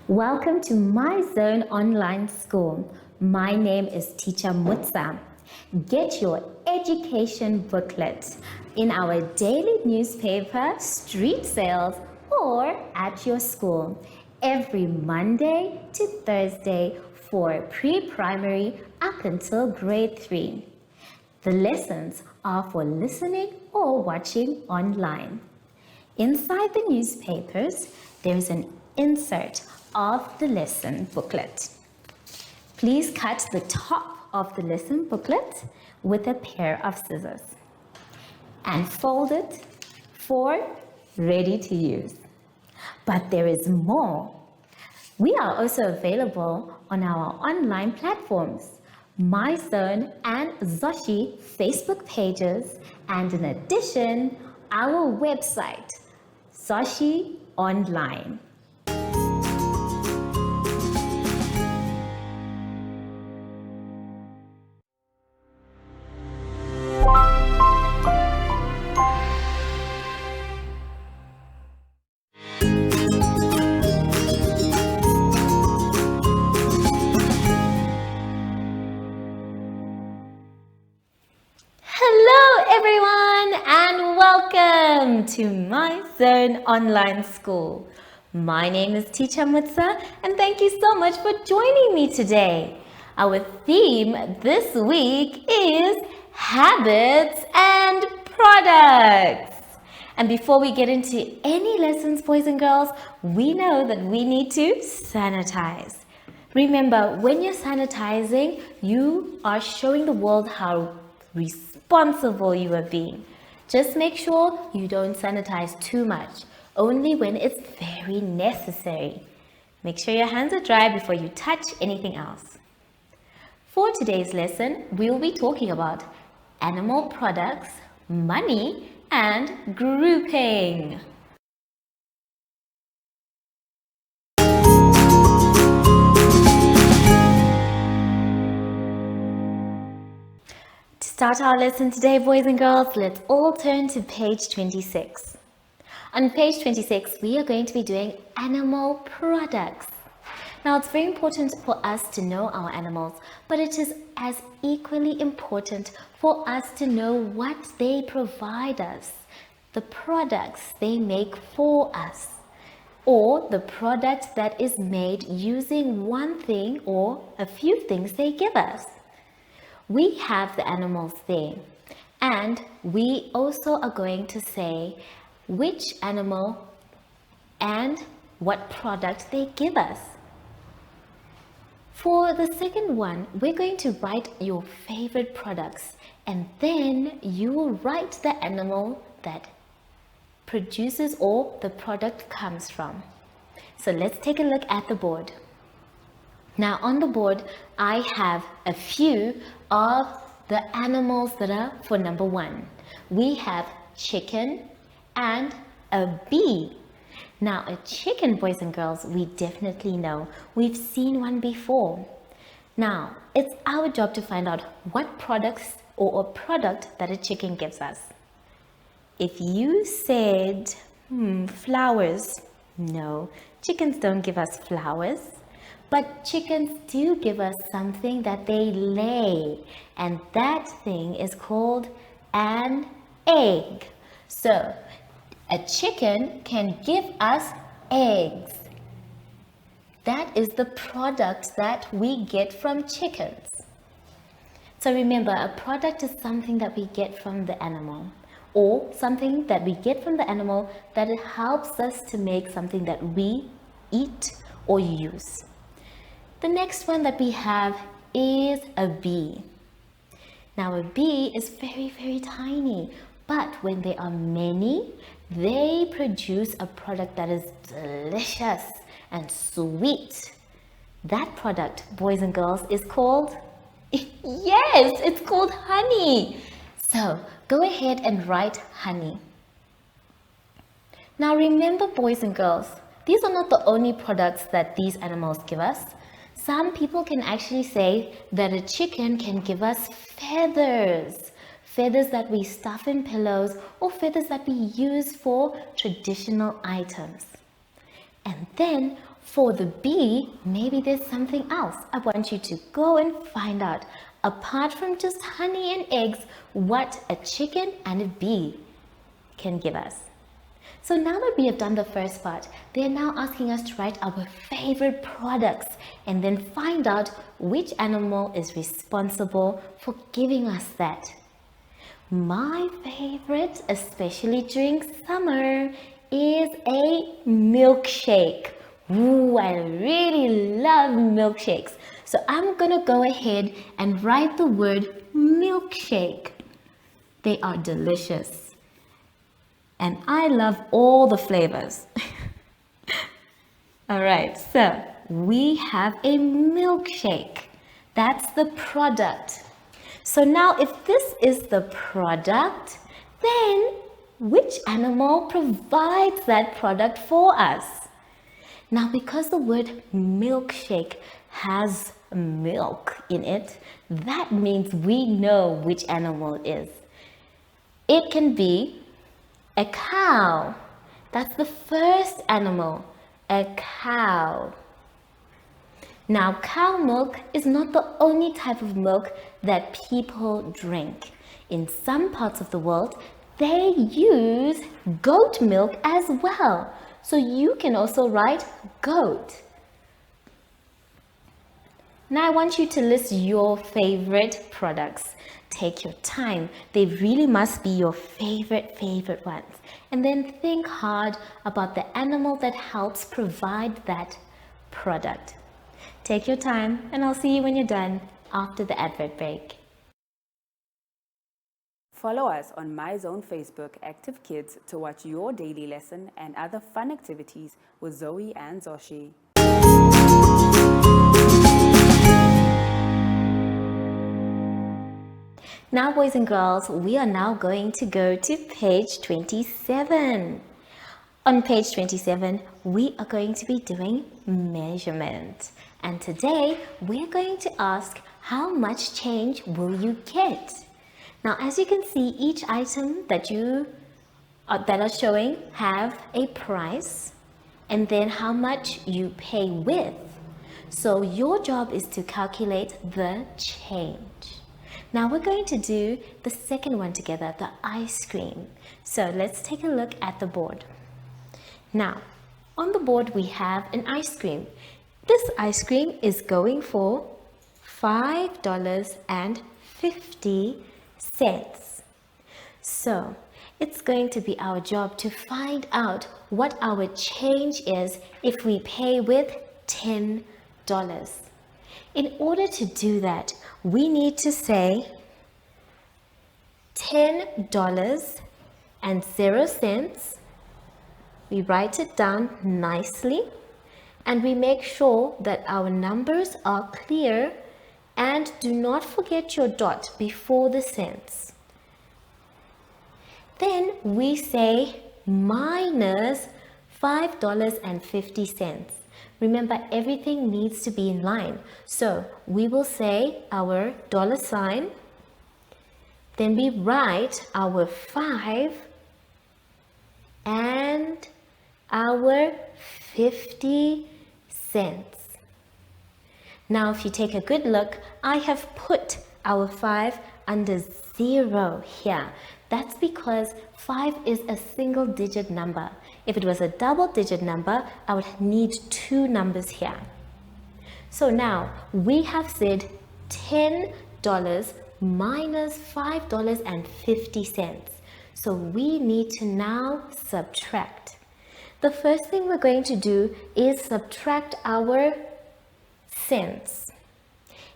Welcome to My Zone Online School. My name is Teacher Mutsa. Get your education booklet in our daily newspaper, street sales, or at your school every Monday to Thursday for pre-primary up until grade 3. The lessons are for listening or watching online. Inside the newspapers, there is an insert of the lesson booklet. Please cut the top of the lesson booklet with a pair of scissors and fold it for ready to use. But there is more. We are also available on our online platforms, MyZone and Zoshi Facebook pages, and in addition, our website, Zoshi Online. Hello everyone and welcome to My Zone Online School. My name is Teacher Mutsa and thank you so much for joining me today. Our theme this week is habits and products. And before we get into any lessons, boys and girls, we know that we need to sanitize. Remember, when you're sanitizing, you are showing the world how responsible you are being. Just make sure you don't sanitize too much, only when it's very necessary. Make sure your hands are dry before you touch anything else. For today's lesson, we'll be talking about animal products, money, and grouping. To start our lesson today, boys and girls, let's all turn to page 26. On page 26, we are going to be doing animal products. Now, it's very important for us to know our animals, but it is as equally important for us to know what they provide us, the products they make for us, or the product that is made using one thing or a few things they give us. We have the animals there, and we also are going to say which animal and what product they give us. For the second one, we're going to write your favorite products, and then you will write the animal that produces or the product comes from. So let's take a look at the board. Now on the board, I have a few of the animals that are for number 1. We have chicken and a bee. Now a chicken, boys and girls, we definitely know. We've seen one before. Now it's our job to find out what products or a product that a chicken gives us. If you said flowers, no, chickens don't give us flowers. But chickens do give us something that they lay, and that thing is called an egg. So, a chicken can give us eggs. That is the product that we get from chickens. So remember, a product is something that we get from the animal, or something that we get from the animal that it helps us to make something that we eat or use. The next one that we have is a bee. Now a bee is very, very tiny, but when there are many, they produce a product that is delicious and sweet. That product, boys and girls, is called, yes, it's called honey. So go ahead and write honey. Now remember, boys and girls, these are not the only products that these animals give us. Some people can actually say that a chicken can give us feathers. Feathers that we stuff in pillows or feathers that we use for traditional items. And then For the bee, maybe there's something else. I want you to go and find out, apart from just honey and eggs, what a chicken and a bee can give us. So now that we have done the first part, they are now asking us to write our favorite products and then find out which animal is responsible for giving us that. My favorite, especially during summer, is a milkshake. Ooh, I really love milkshakes. So I'm gonna go ahead and write the word milkshake. They are delicious. And I love all the flavors. All right, so we have a milkshake. That's the product. So now if this is the product, then which animal provides that product for us? Now, because the word milkshake has milk in it, that means we know which animal it is. It can be a cow. That's the first animal, a cow. Now, cow milk is not the only type of milk that people drink. In some parts of the world, they use goat milk as well. So you can also write goat. Now I want you to list your favorite products. Take your time. They really must be your favorite ones. And then think hard about the animal that helps provide that product. Take your time, and I'll see you when you're done after the advert break. Follow us on MyZone Facebook Active Kids to watch your daily lesson and other fun activities with Zoe and Zoshi. Now, boys and girls, we are now going to go to page 27. On page 27, we are going to be doing measurement. And today, we're going to ask, how much change will you get? Now, as you can see, each item that are showing have a price and then how much you pay with. So your job is to calculate the change. Now we're going to do the second one together, the ice cream. So let's take a look at the board. Now, on the board we have an ice cream. This ice cream is going for $5.50. So it's going to be our job to find out what our change is if we pay with $10. In order to do that, we need to say $10.00. We write it down nicely and we make sure that our numbers are clear, and do not forget your dot before the cents. Then we say minus $5.50. Remember, everything needs to be in line. So we will say our dollar sign, then we write our 5 and our 50 cents. Now, if you take a good look, I have put our 5 under 0 here. That's because 5 is a single digit number. If it was a double digit number, I would need 2 numbers here. So now we have said $10 minus $5.50. So we need to now subtract. The first thing we're going to do is subtract our cents.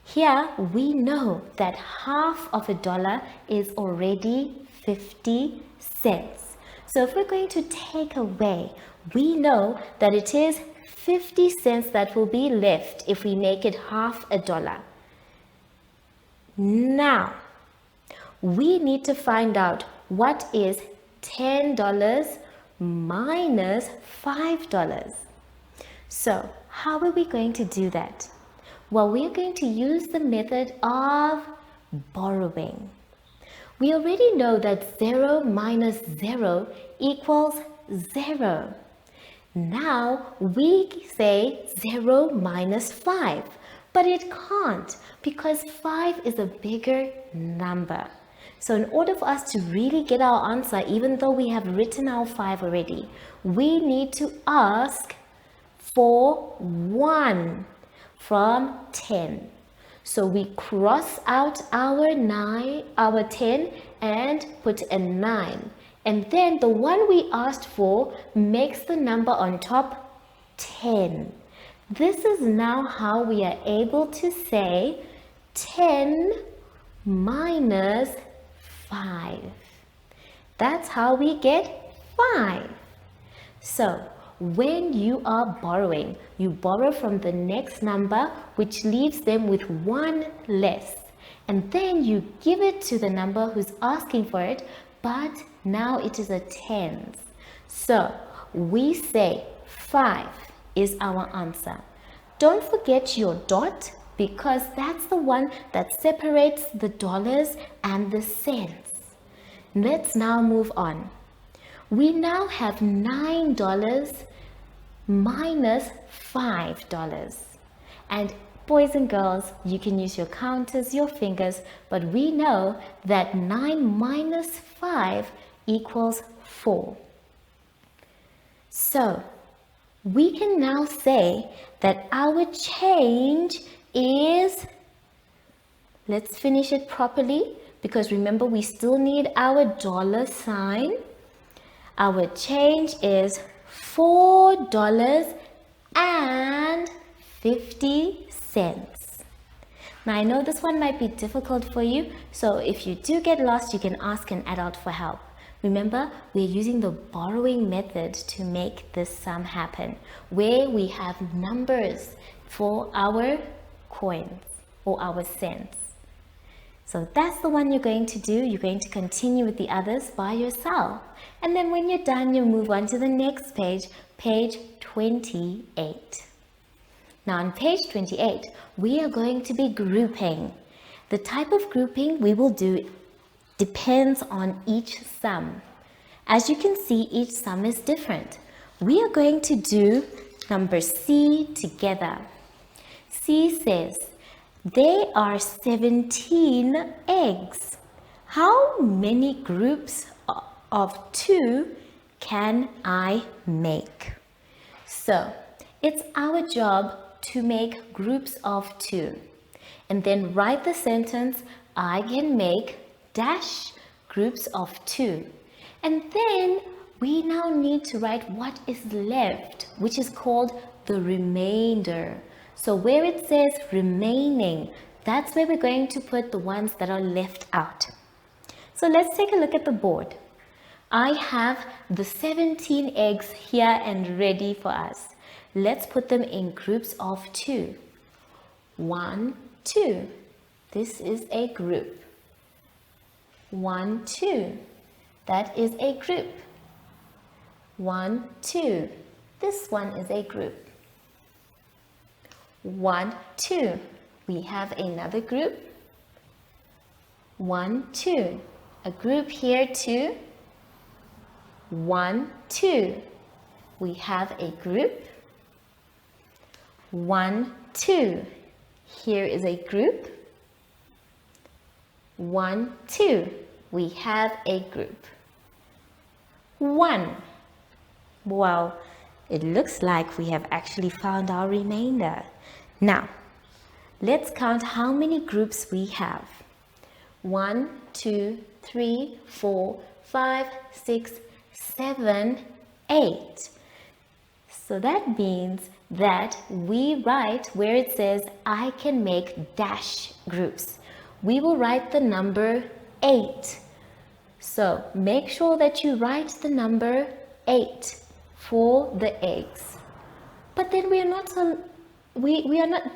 Here we know that half of a dollar is already 50 cents. So if we're going to take away, we know that it is 50 cents that will be left if we make it half a dollar. Now, we need to find out what is $10 minus $5. So, how are we going to do that? Well, we are going to use the method of borrowing. We already know that 0 minus 0 equals 0. Now we say 0 minus 5, but it can't because 5 is a bigger number. So in order for us to really get our answer, even though we have written our 5 already, we need to ask for 1 from 10. So we cross out our 10 and put a 9. And then the one we asked for makes the number on top 10. This is now how we are able to say 10 minus 5. That's how we get 5. So when you are borrowing, you borrow from the next number, which leaves them with 1 less. And then you give it to the number who's asking for it, but now it is a tens. So we say 5 is our answer. Don't forget your dot because that's the one that separates the dollars and the cents. Let's now move on. We now have $9 minus $5. And boys and girls, you can use your counters, your fingers, but we know that 9 minus 5 equals 4. So we can now say that our change is, let's finish it properly because remember we still need our dollar sign. Our change is $4.50. Now I know this one might be difficult for you, so if you do get lost, you can ask an adult for help. Remember, we're using the borrowing method to make this sum happen, where we have numbers for our coins or our cents. So that's the one you're going to do. You're going to continue with the others by yourself. And then when you're done, you'll move on to the next page, page 28. Now on page 28, we are going to be grouping. The type of grouping we will do depends on each sum. As you can see, each sum is different. We are going to do number C together. C says, there are 17 eggs. How many groups of 2 can I make? So, it's our job to make groups of 2. And then write the sentence, I can make dash groups of 2. And then we now need to write what is left, which is called the remainder. So where it says remaining, that's where we're going to put the ones that are left out. So let's take a look at the board. I have the 17 eggs here and ready for us. Let's put them in groups of 2. 1, 2. This is a group. 1, 2. That is a group. 1, 2. This one is a group. 1, 2. We have another group. 1, 2. A group here too. 1, 2. We have a group. 1, 2. Here is a group. 1, 2. We have a group. 1. Well, it looks like we have actually found our remainder. Now, let's count how many groups we have. 1, 2, 3, 4, 5, 6, 7, 8. So that means that we write where it says I can make dash groups. We will write the number 8. So make sure that you write the number 8 for the eggs. But then we are not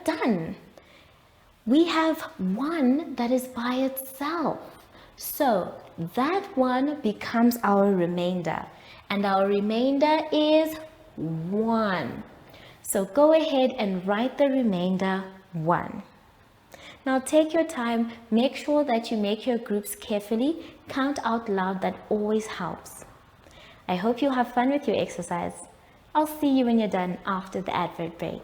done. We have one that is by itself. So that one becomes our remainder. And our remainder is 1. So go ahead and write the remainder 1. Now take your time, make sure that you make your groups carefully, count out loud, that always helps. I hope you have fun with your exercise. I'll see you when you're done after the advert break.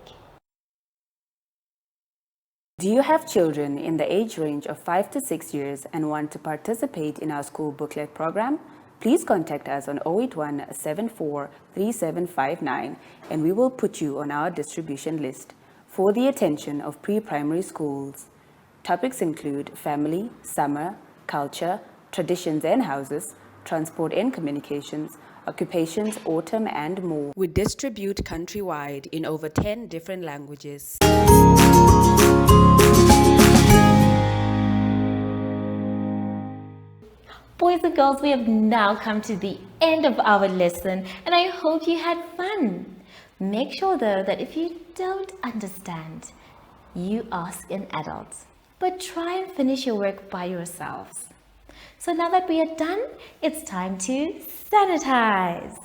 Do you have children in the age range of 5 to 6 years and want to participate in our school booklet program? Please contact us on 081 74 3759 and we will put you on our distribution list for the attention of pre-primary schools. Topics include family, summer, culture, traditions and houses, transport and communications, occupations, autumn, and more. We distribute countrywide in over 10 different languages. Boys and girls, we have now come to the end of our lesson and I hope you had fun. Make sure though that if you don't understand, you ask an adult, but try and finish your work by yourselves. So now that we are done, it's time to sanitize.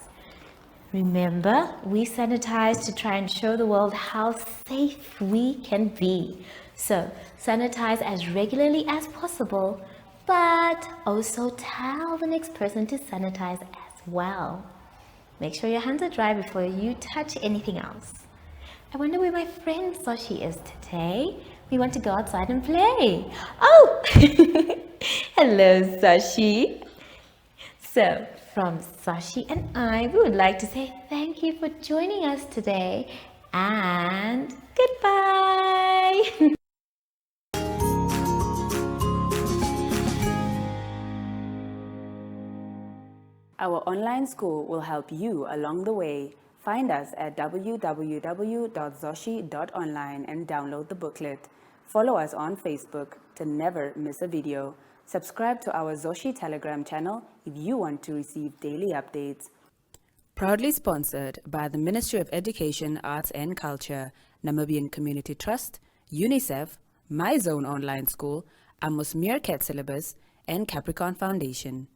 Remember, we sanitize to try and show the world how safe we can be. So sanitize as regularly as possible, but also tell the next person to sanitize as well. Make sure your hands are dry before you touch anything else. I wonder where my friend Sashi is today. We want to go outside and play. Oh! Hello, Sashi. So, from Sashi and I, we would like to say thank you for joining us today and goodbye. Our online school will help you along the way. Find us at www.zoshi.online and download the booklet. Follow us on Facebook to never miss a video. Subscribe to our Zoshi Telegram channel if you want to receive daily updates. Proudly sponsored by the Ministry of Education, Arts and Culture, Namibian Community Trust, UNICEF, My Zone Online School, Amos Meerkat Syllabus, and Capricorn Foundation.